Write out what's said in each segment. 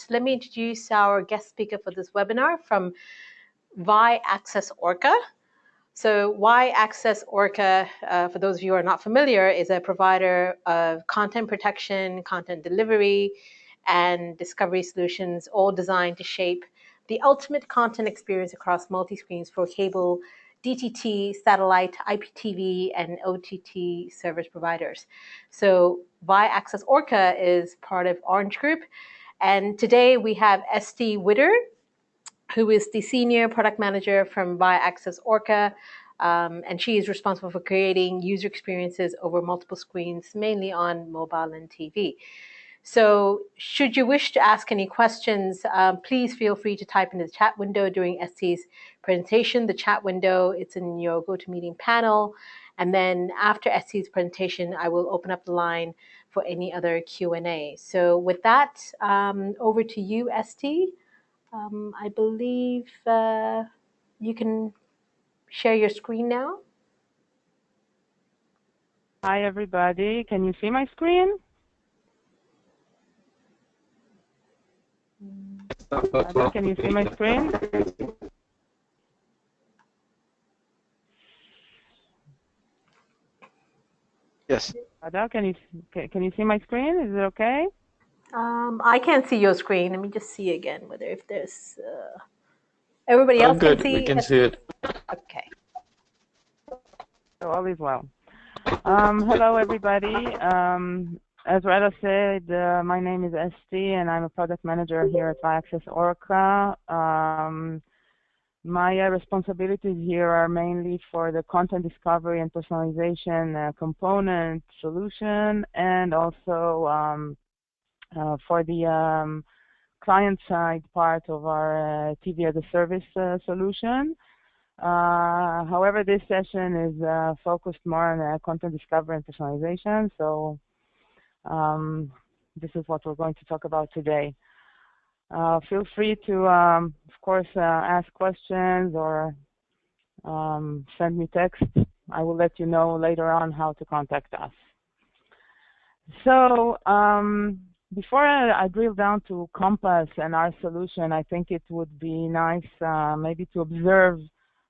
let me introduce our guest speaker for this webinar from Viaccess-Orca. So Viaccess-Orca, for those of you who are not familiar, is a provider of content protection, content delivery, and discovery solutions, all designed to shape the ultimate content experience across multi-screens for cable, DTT, satellite, IPTV, and OTT service providers. So Viaccess-Orca is part of Orange Group. And today we have Esti Widder, who is the Senior Product Manager from Viaccess-Orca, and she is responsible for creating user experiences over multiple screens, mainly on mobile and TV. So should you wish to ask any questions, please feel free to type into the chat window during Esti's presentation. The chat window, it's in your GoToMeeting panel. And then after Esti's presentation, I will open up the line for any other Q&A. So with that, over to you, Esti. I believe you can share your screen now. Hi, everybody. Can you see my screen? Can you see my screen? Yes. Can you see my screen? Is it okay? I can't see your screen. Let me just see again whether if there's everybody else good. can see. We can see it. Okay. So all is well. Hello, everybody. As Rada said, my name is Esti, and I'm a product manager here at Viaccess-Orca. My responsibilities here are mainly for the content discovery and personalization component solution, and also for the client-side part of our TV as a service solution. However, this session is focused more on content discovery and personalization, so this is what we're going to talk about today. Feel free to, of course, ask questions or send me text. I will let you know later on how to contact us. So before I drill down to Compass and our solution, I think it would be nice maybe to observe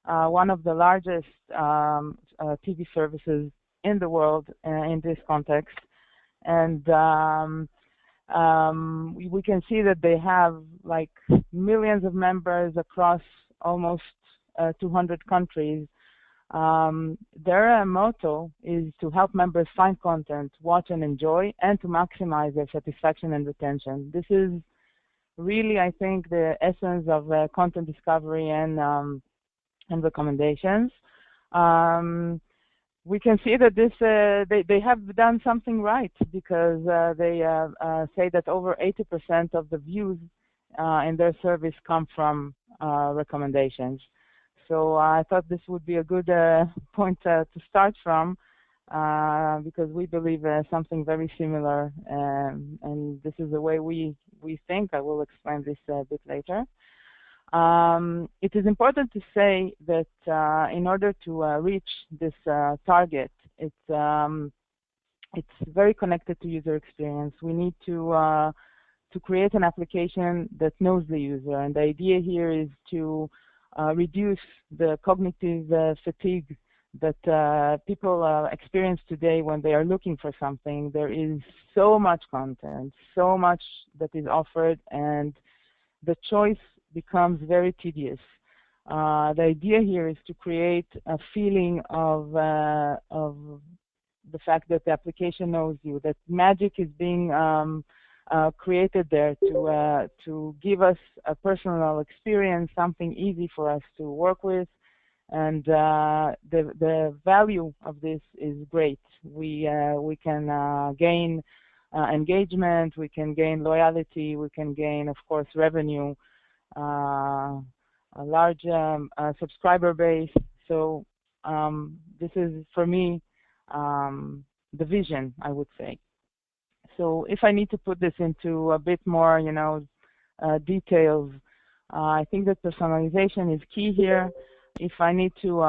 one of the largest TV services in the world in this context. And we can see that they have like millions of members across almost 200 countries. Their motto is to help members find content, watch and enjoy, and to maximize their satisfaction and retention. This is really, I think, the essence of content discovery and recommendations. We can see that this they have done something right, because they say that over 80% of the views in their service come from recommendations. So I thought this would be a good point to start from, because we believe something very similar, and this is the way we think. I will explain this a bit later. It is important to say that in order to reach this target, it's very connected to user experience. We need to create an application that knows the user, and the idea here is to reduce the cognitive fatigue that people experience today when they are looking for something. There is so much content, so much that is offered, and the choice becomes very tedious. The idea here is to create a feeling of the fact that the application knows you, that magic is being created there to give us a personal experience, something easy for us to work with, and the value of this is great. We can gain engagement, we can gain loyalty, we can gain, of course, revenue, a large subscriber base. So this is, for me, the vision, I would say. So if I need to put this into a bit more, details, I think that personalization is key here. If I need to,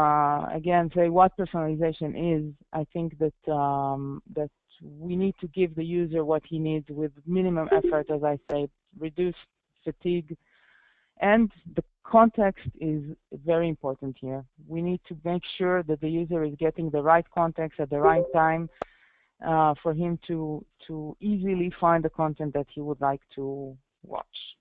again, say what personalization is, I think that we need to give the user what he needs with minimum effort, as I say, reduce fatigue. And the context is very important here. We need to make sure that the user is getting the right context at the right time for him to easily find the content that he would like to watch.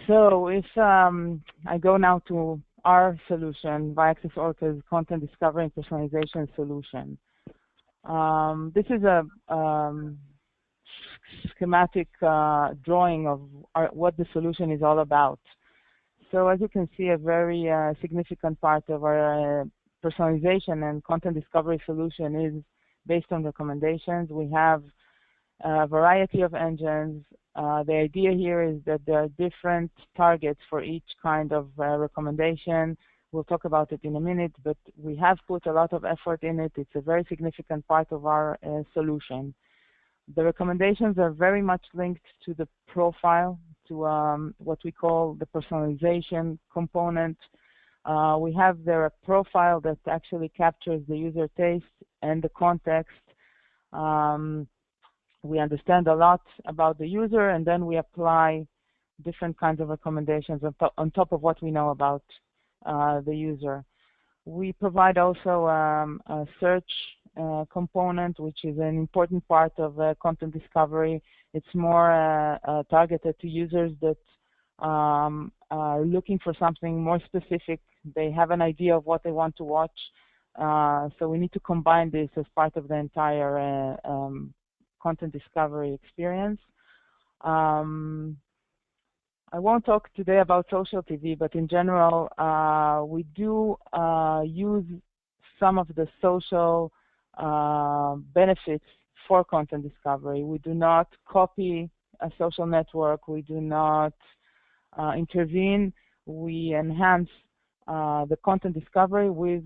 So if I go now to our solution, Viaccess-Orca's content discovery and personalization solution. This is a schematic drawing of what the solution is all about. So as you can see, a very significant part of our personalization and content discovery solution is based on recommendations. We have a variety of engines. The idea here is that there are different targets for each kind of recommendation. We'll talk about it in a minute, but we have put a lot of effort in it. It's a very significant part of our solution. The recommendations are very much linked to the profile, to what we call the personalization component. We have there a profile that actually captures the user taste and the context. We understand a lot about the user, and then we apply different kinds of recommendations on top of what we know about the user. We provide also a search component, which is an important part of content discovery. It's more targeted to users that are looking for something more specific. They have an idea of what they want to watch. So we need to combine this as part of the entire content discovery experience. I won't talk today about social TV, but in general, we do use some of the social benefits for content discovery. We do not copy a social network. We do not intervene. We enhance the content discovery with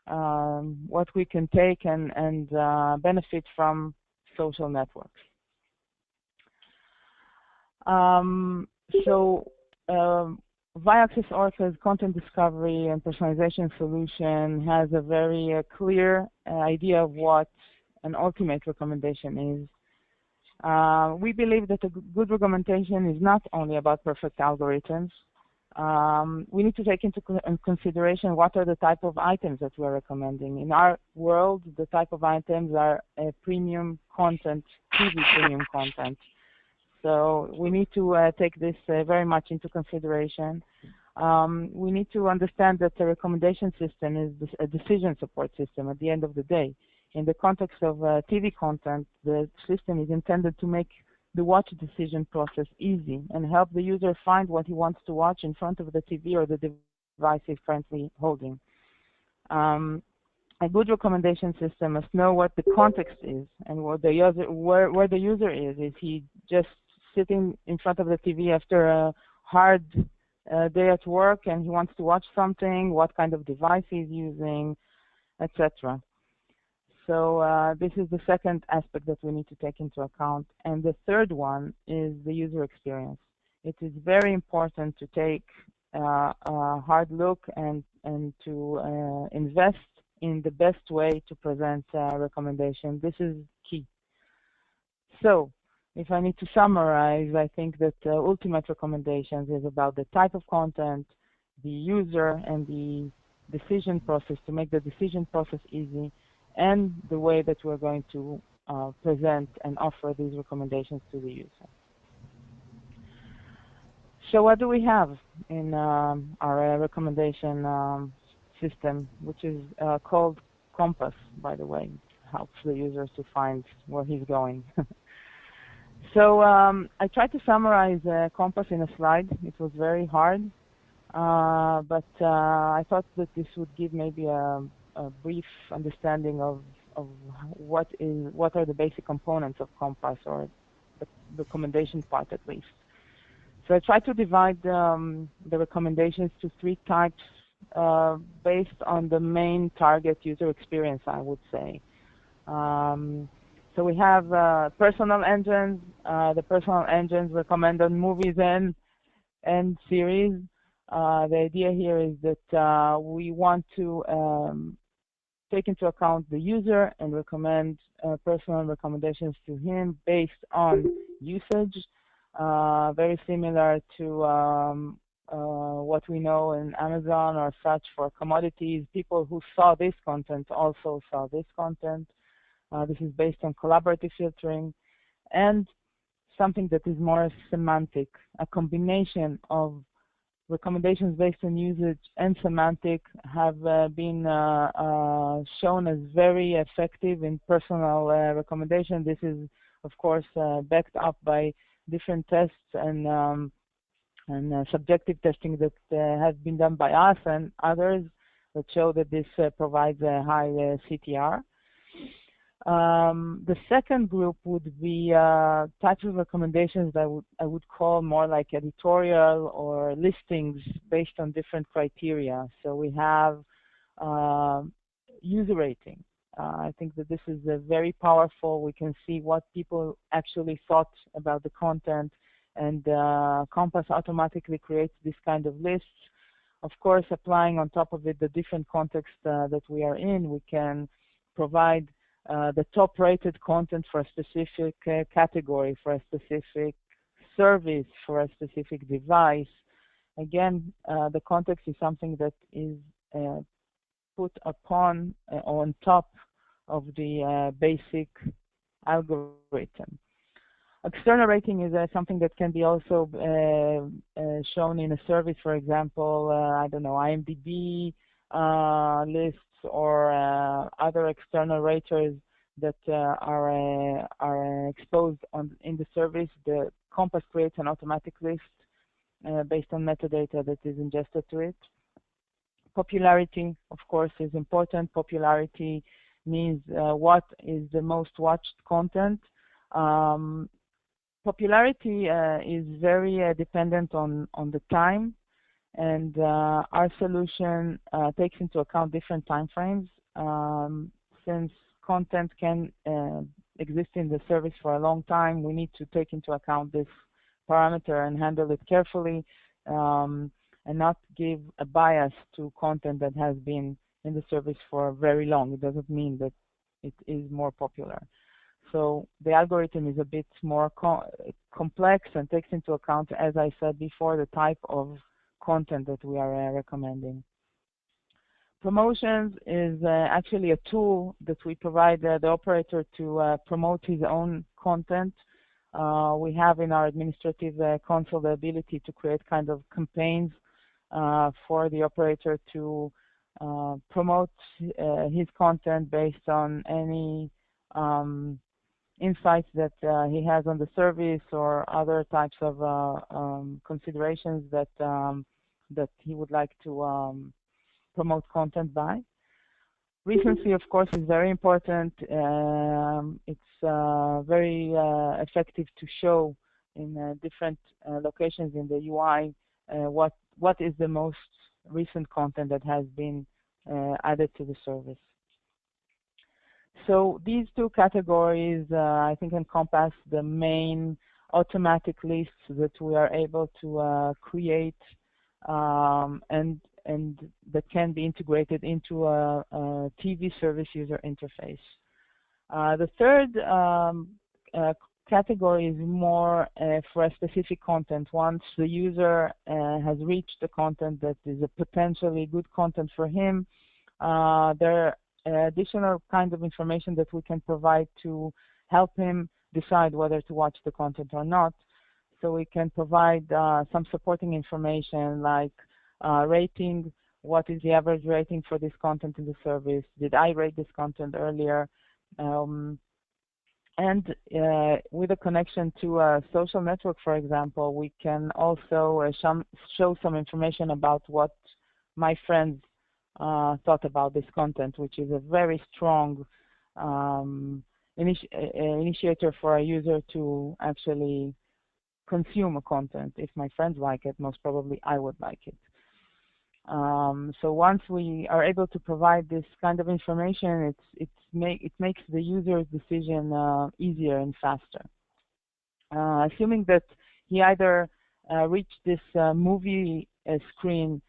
what we can take and benefit from social networks. Viaccess-Orca's content discovery and personalization solution has a very clear idea of what an ultimate recommendation is. We believe that a good recommendation is not only about perfect algorithms. We need to take into consideration what are the type of items that we're recommending. In our world, the type of items are premium content, TV premium content. So we need to take this very much into consideration. We need to understand that the recommendation system is a decision support system at the end of the day. In the context of TV content, the system is intended to make the watch decision process easy and help the user find what he wants to watch in front of the TV or the device he's currently holding. A good recommendation system must know what the context is and what the user, where the user is. Is he just sitting in front of the TV after a hard day at work and he wants to watch something, what kind of device he's using, etc. So this is the second aspect that we need to take into account. And the third one is the user experience. It is very important to take a hard look and to invest in the best way to present a recommendation. This is key. So if I need to summarize, I think that ultimate recommendations is about the type of content, the user, and the decision process, to make the decision process easy, and the way that we're going to present and offer these recommendations to the user. So what do we have in our recommendation system, which is called Compass, by the way? Helps the users to find where he's going. So I tried to summarize Compass in a slide. It was very hard, but I thought that this would give maybe a brief understanding of what are the basic components of Compass, or the recommendation part at least. So I tried to divide the recommendations to three types based on the main target user experience, I would say. So we have personal engines. The personal engines recommend on movies and series. The idea here is that we want to take into account the user and recommend personal recommendations to him based on usage, very similar to what we know in Amazon or such for commodities. People who saw this content also saw this content. This is based on collaborative filtering, and something that is more semantic, a combination of recommendations based on usage and semantic have been shown as very effective in personal recommendation. This is, of course, backed up by different tests and subjective testing that has been done by us and others that show that this provides a high CTR. The second group would be types of recommendations that I would call more like editorial or listings based on different criteria. So we have user rating. I think that this is very powerful. We can see what people actually thought about the content, and CASBAA automatically creates this kind of lists. Of course, applying on top of it the different context that we are in, we can provide the top-rated content for a specific category, for a specific service, for a specific device. Again, the context is something that is put upon on top of the basic algorithm. External rating is something that can be also shown in a service, for example, I don't know, IMDb lists or other external raters that are exposed in the service. The CASBAA creates an automatic list based on metadata that is ingested to it. Popularity, of course, is important. Popularity means what is the most watched content. Popularity is very dependent on the time, and our solution takes into account different time frames. Since content can exist in the service for a long time, we need to take into account this parameter and handle it carefully, and not give a bias to content that has been in the service for very long. It doesn't mean that it is more popular. So the algorithm is a bit more complex and takes into account, as I said before, the type of content that we are recommending. Promotions is actually a tool that we provide the operator to promote his own content. We have in our administrative console the ability to create kind of campaigns for the operator to promote his content based on any insights that he has on the service or other types of considerations that that he would like to promote content by. Recency, of course, is very important. It's very effective to show in different locations in the UI what is the most recent content that has been added to the service. So these two categories, I think, encompass the main automatic lists that we are able to create and that can be integrated into a TV service user interface. The third category is more for a specific content. Once the user has reached the content that is a potentially good content for him, there are additional kind of information that we can provide to help him decide whether to watch the content or not. So we can provide some supporting information like rating. What is the average rating for this content in the service? Did I rate this content earlier? And with a connection to a social network, for example, we can also show some information about what my friends thought about this content, which is a very strong initiator for a user to actually consume a content. If my friends like it, most probably I would like it. So once we are able to provide this kind of information, it makes the user's decision easier and faster. Assuming that he either reached this movie screen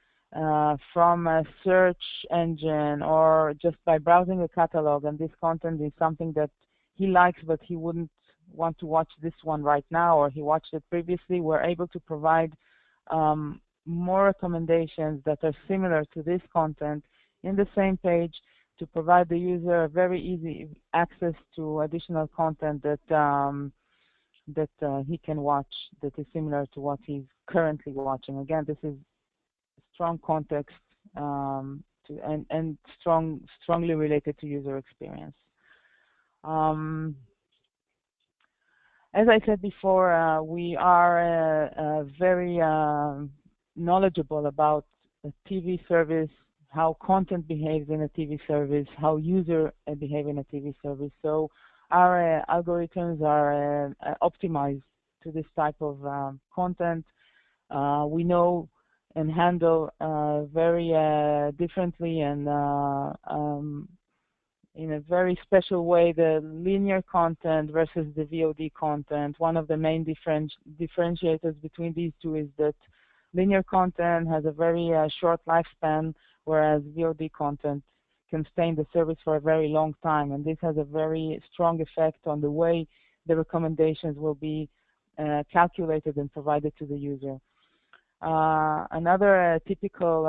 from a search engine or just by browsing a catalog, and this content is something that he likes but he wouldn't want to watch this one right now, or he watched it previously, we're able to provide more recommendations that are similar to this content in the same page to provide the user very easy access to additional content that he can watch that is similar to what he's currently watching. Again, this is strong context and strongly related to user experience. As I said before, we are very knowledgeable about a TV service, how content behaves in a TV service, how users behave in a TV service. So our algorithms are optimized to this type of content. We know and handle very differently and in a very special way the linear content versus the VOD content. One of the main differentiators between these two is that linear content has a very short lifespan, whereas VOD content can stay in the service for a very long time, and this has a very strong effect on the way the recommendations will be calculated and provided to the user. Another typical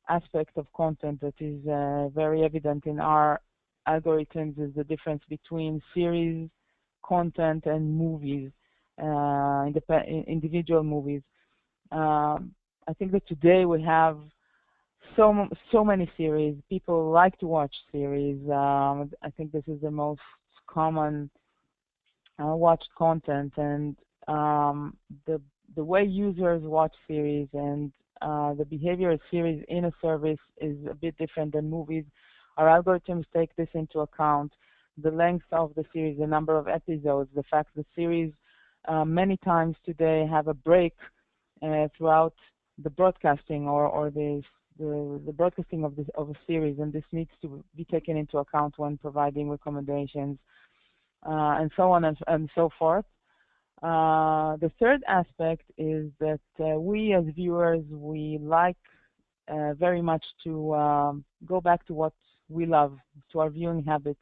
aspect of content that is very evident in our algorithms is the difference between series content and movies, individual movies. I think that today we have so many series. People like to watch series. I think this is the most common watched content, and the way users watch series and the behavior of series in a service is a bit different than movies. Our algorithms take this into account: the length of the series, the number of episodes, the fact the series many times today have a break throughout the broadcasting or the broadcasting of a series, and this needs to be taken into account when providing recommendations, and so on and so forth. The third aspect is that we as viewers, we like very much to go back to what we love, to our viewing habits.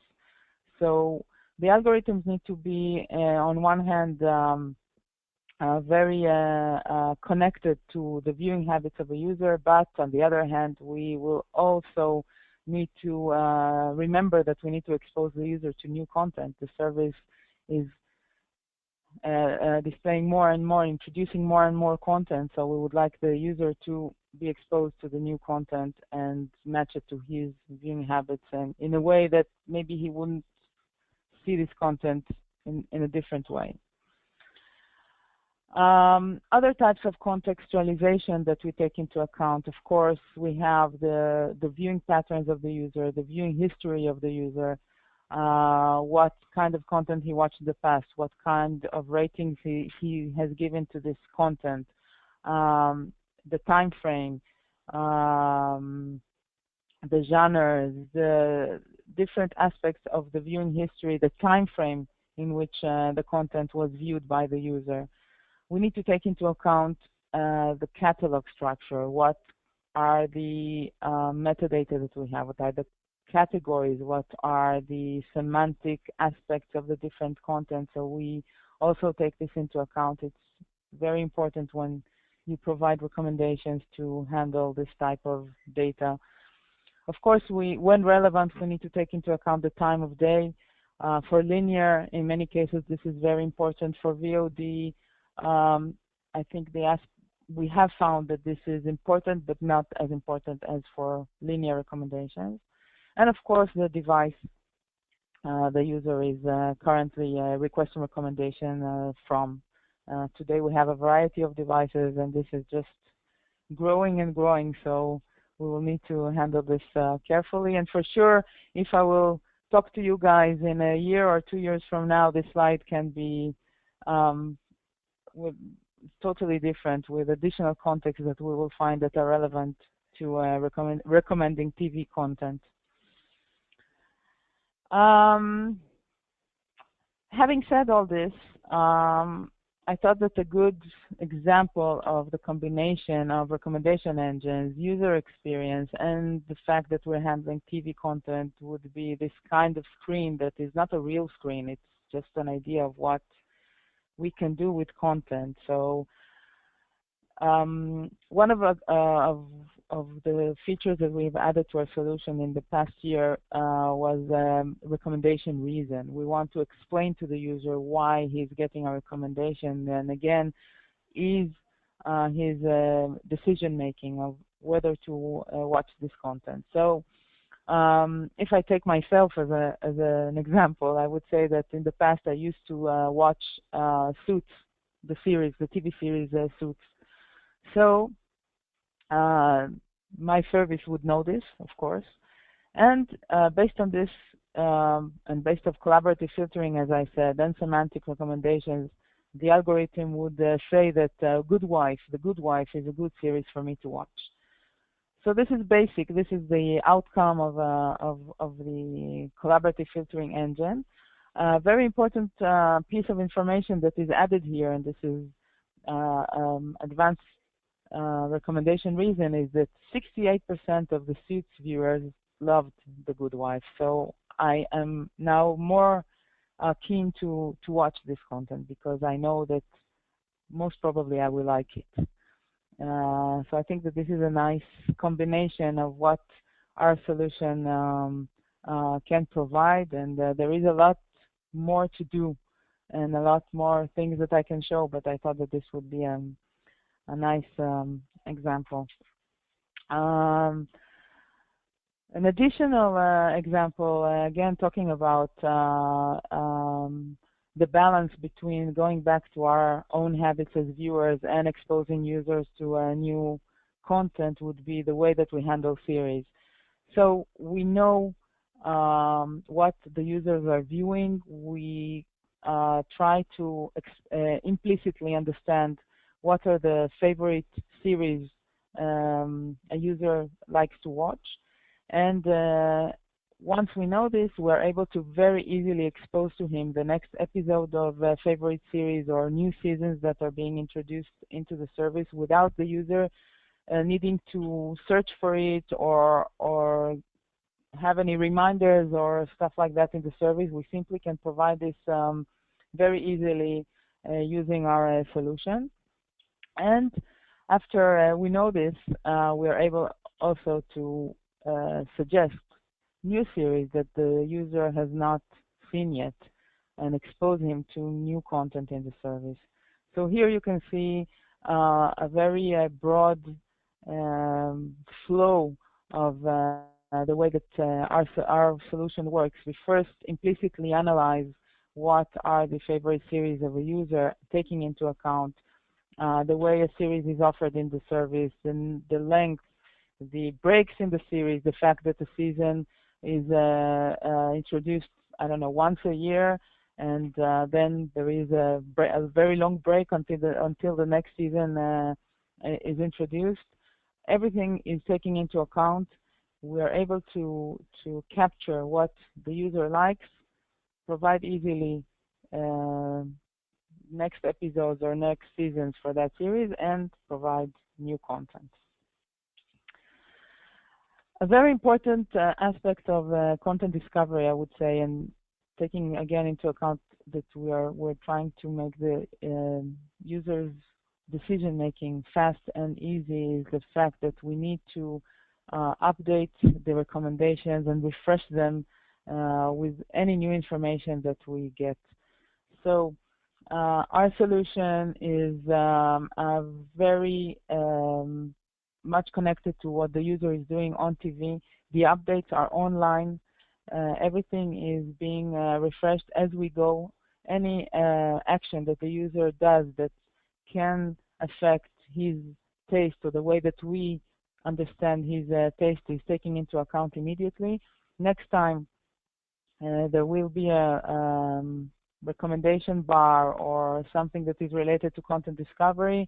So the algorithms need to be, on one hand, very connected to the viewing habits of a user, but on the other hand, we will also need to remember that we need to expose the user to new content. The service is displaying more and more, introducing more and more content, so we would like the user to be exposed to the new content and match it to his viewing habits, and in a way that maybe he wouldn't see this content in a different way. Other types of contextualization that we take into account, of course, we have the viewing patterns of the user, the viewing history of the user, what kind of content he watched in the past, what kind of ratings he has given to this content, the time frame, the genres, the different aspects of the viewing history, the time frame in which the content was viewed by the user. We need to take into account the catalog structure. What are the metadata that we have? What are the categories? What are the semantic aspects of the different content? So we also take this into account. It's very important when you provide recommendations to handle this type of data. Of course, when relevant, we need to take into account the time of day. For linear, in many cases, this is very important. For VOD, I think we have found that this is important, but not as important as for linear recommendations. And of course, the device the user is currently requesting recommendation from. Today we have a variety of devices, and this is just growing and growing, so we will need to handle this carefully. And for sure, if I will talk to you guys in a year or 2 years from now, this slide can be totally different, with additional context that we will find that are relevant to recommending TV content. Having said all this, I thought that a good example of the combination of recommendation engines, user experience, and the fact that we're handling TV content would be this kind of screen that is not a real screen. It's just an idea of what we can do with content. So one of the features that we've added to our solution in the past year was recommendation reason. We want to explain to the user why he's getting a recommendation, and again, ease his decision making of whether to watch this content. So if I take myself as an example, I would say that in the past I used to watch Suits, the TV series Suits. So my service would know this, of course, and based on this and based on collaborative filtering, as I said, and semantic recommendations, the algorithm would say that The Good Wife is a good series for me to watch. So this is basic. This is the outcome of the collaborative filtering engine. Very important piece of information that is added here, and this is advanced recommendation reason, is that 68% of the Suits viewers loved The Good Wife. So I am now more keen to watch this content because I know that most probably I will like it. So I think that this is a nice combination of what our solution can provide, and there is a lot more to do and a lot more things that I can show, but I thought that this would be a nice example. An additional example, again talking about the balance between going back to our own habits as viewers and exposing users to new content, would be the way that we handle series. So we know what the users are viewing. We try to implicitly understand what are the favorite series a user likes to watch. And once we know this, we're able to very easily expose to him the next episode of a favorite series or new seasons that are being introduced into the service without the user needing to search for it or have any reminders or stuff like that in the service. We simply can provide this very easily using our solution. And after we know this, we are able also to suggest new series that the user has not seen yet and expose him to new content in the service. So here you can see a very broad flow of the way that our solution works. We first implicitly analyze what are the favorite series of a user, taking into account the way a series is offered in the service, and the length, the breaks in the series, the fact that the season is introduced, I don't know, once a year, and then there is a very long break until the next season is introduced. Everything is taken into account. We are able to capture what the user likes, provide easily next episodes or next seasons for that series, and provide new content. A very important aspect of content discovery, I would say, and taking again into account that we're trying to make the user's decision making fast and easy, is the fact that we need to update the recommendations and refresh them with any new information that we get. So our solution is very much connected to what the user is doing on TV. The updates are online. Everything is being refreshed as we go. Any action that the user does that can affect his taste or the way that we understand his taste is taken into account immediately. Next time there will be a recommendation bar or something that is related to content discovery,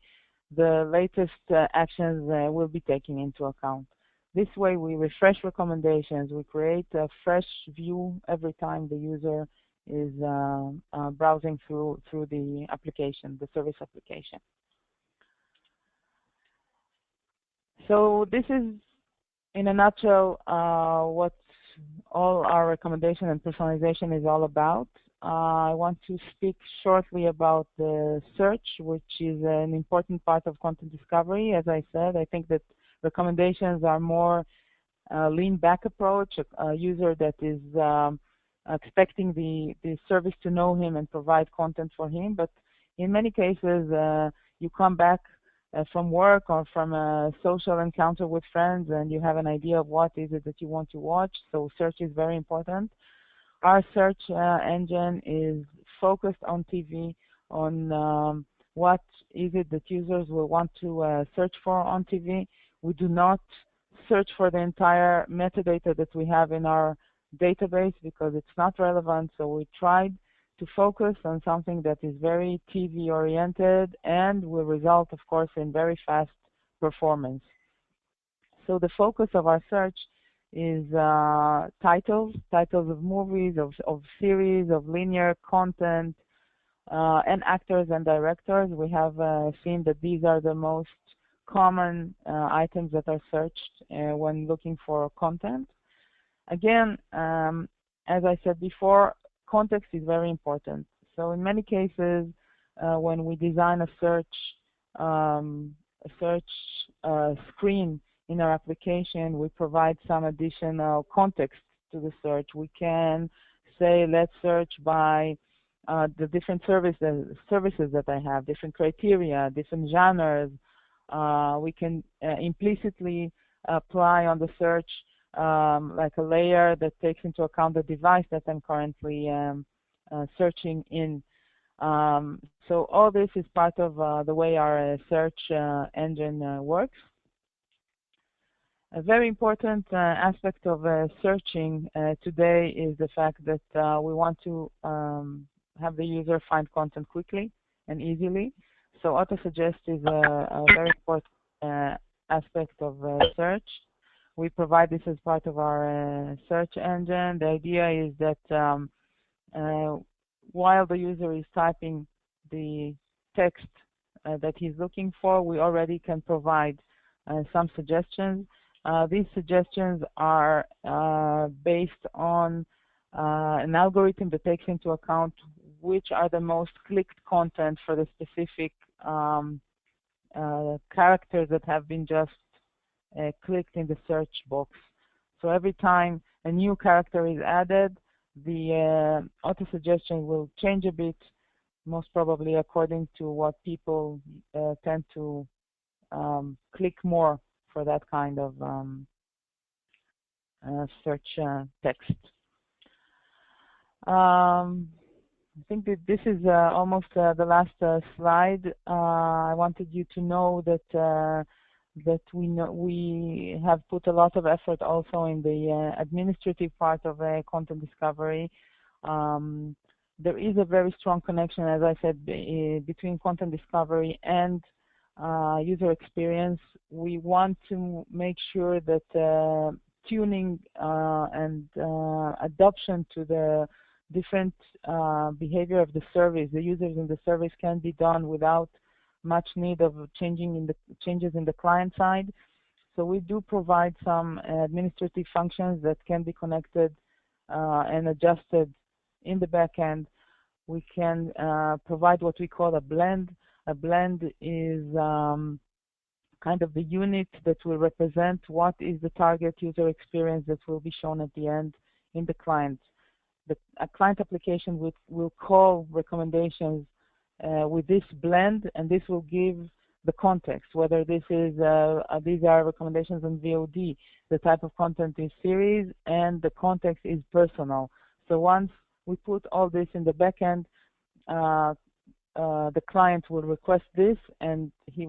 the latest actions will be taken into account. This way we refresh recommendations, we create a fresh view every time the user browsing through the application, the service application. So this is, in a nutshell, what all our recommendation and personalization is all about. I want to speak shortly about the search, which is an important part of content discovery. As I said, I think that recommendations are more lean back approach, a user that is expecting the service to know him and provide content for him. But in many cases, you come back from work or from a social encounter with friends and you have an idea of what is it that you want to watch. So search is very important. Our search engine is focused on TV, on what is it that users will want to search for on TV. We do not search for the entire metadata that we have in our database because it's not relevant. So we tried to focus on something that is very TV oriented and will result, of course, in very fast performance. So the focus of our search is titles of movies, of series, of linear content, and actors and directors. We have seen that these are the most common items that are searched when looking for content. Again, as I said before, context is very important. So in many cases, when we design a search screen in our application, we provide some additional context to the search. We can say, let's search by the different services that I have, different criteria, different genres. We can implicitly apply on the search like a layer that takes into account the device that I'm currently searching in. So all this is part of the way our search engine works. A very important aspect of searching today is the fact that we want to have the user find content quickly and easily. So auto-suggest is a very important aspect of search. We provide this as part of our search engine. The idea is that while the user is typing the text that he's looking for, we already can provide some suggestions. These suggestions are based on an algorithm that takes into account which are the most clicked content for the specific characters that have been just clicked in the search box. So every time a new character is added, the auto-suggestion will change a bit, most probably according to what people tend to click more for that kind of search text. I think that this is almost the last slide. I wanted you to know that we have put a lot of effort also in the administrative part of content discovery. There is a very strong connection, as I said, between content discovery and user experience. We want to make sure that tuning and adoption to the different behavior of the service, the users in the service, can be done without much need of changes in the client side. So we do provide some administrative functions that can be connected and adjusted in the backend. We can provide what we call a blend. A blend is kind of the unit that will represent what is the target user experience that will be shown at the end in the client. A client application will call recommendations with this blend, and this will give the context, whether this is these are recommendations on VOD, the type of content is series, and the context is personal. So once we put all this in the backend, the client will request this, and it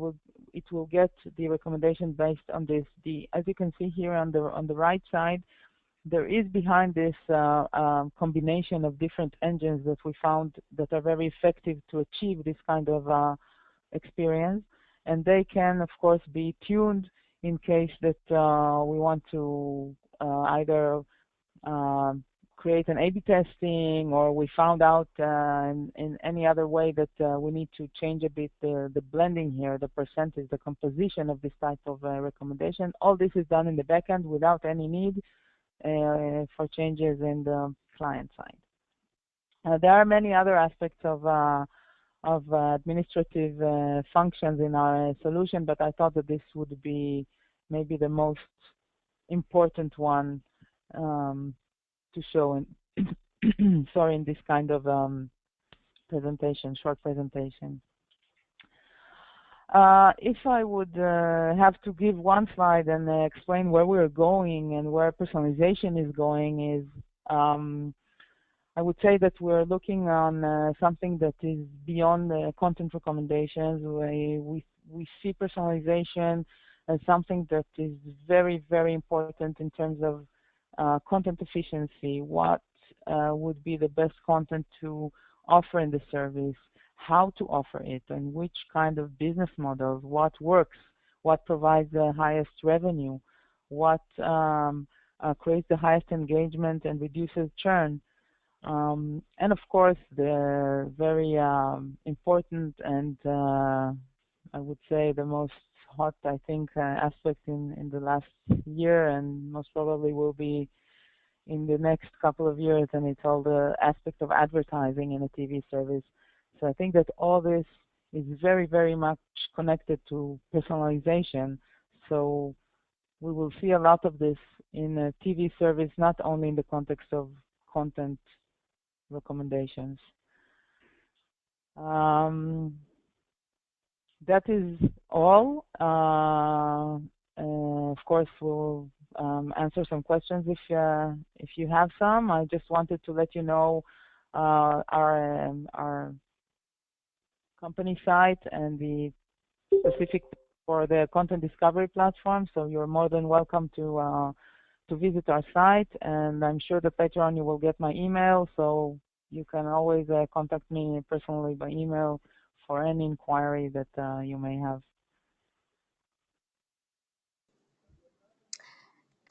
will get the recommendation based on this. As you can see here on the right side, there is behind this combination of different engines that we found that are very effective to achieve this kind of experience, and they can, of course, be tuned in case that we want to either create an A/B testing, or we found out in any other way that we need to change a bit the blending here, the percentage, the composition of this type of recommendation. All this is done in the backend without any need for changes in the client side. There are many other aspects of administrative functions in our solution, but I thought that this would be maybe the most important one to show in sorry, in this kind of presentation, short presentation. If I would have to give one slide and explain where we're going and where personalization is going, is I would say that we're looking on something that is beyond content recommendations. We see personalization as something that is very, very important in terms of content efficiency. What would be the best content to offer in the service, how to offer it, and which kind of business models, what works, what provides the highest revenue, what creates the highest engagement and reduces churn. And of course, the very important and I would say the most hot, I think, aspect in the last year, and most probably will be in the next couple of years, and it's all the aspect of advertising in a TV service. So I think that all this is very, very much connected to personalization. So we will see a lot of this in a TV service, not only in the context of content recommendations. That is all. Of course, we'll answer some questions if you have some. I just wanted to let you know our company site and the specific for the content discovery platform. So you're more than welcome to visit our site, and I'm sure that later on you will get my email, so you can always contact me personally by email for any inquiry that you may have.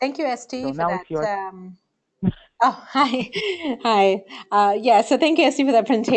Thank you, Esti, So for now that. it's your Oh, hi. Hi. Yeah, so thank you, Esti, for that presentation.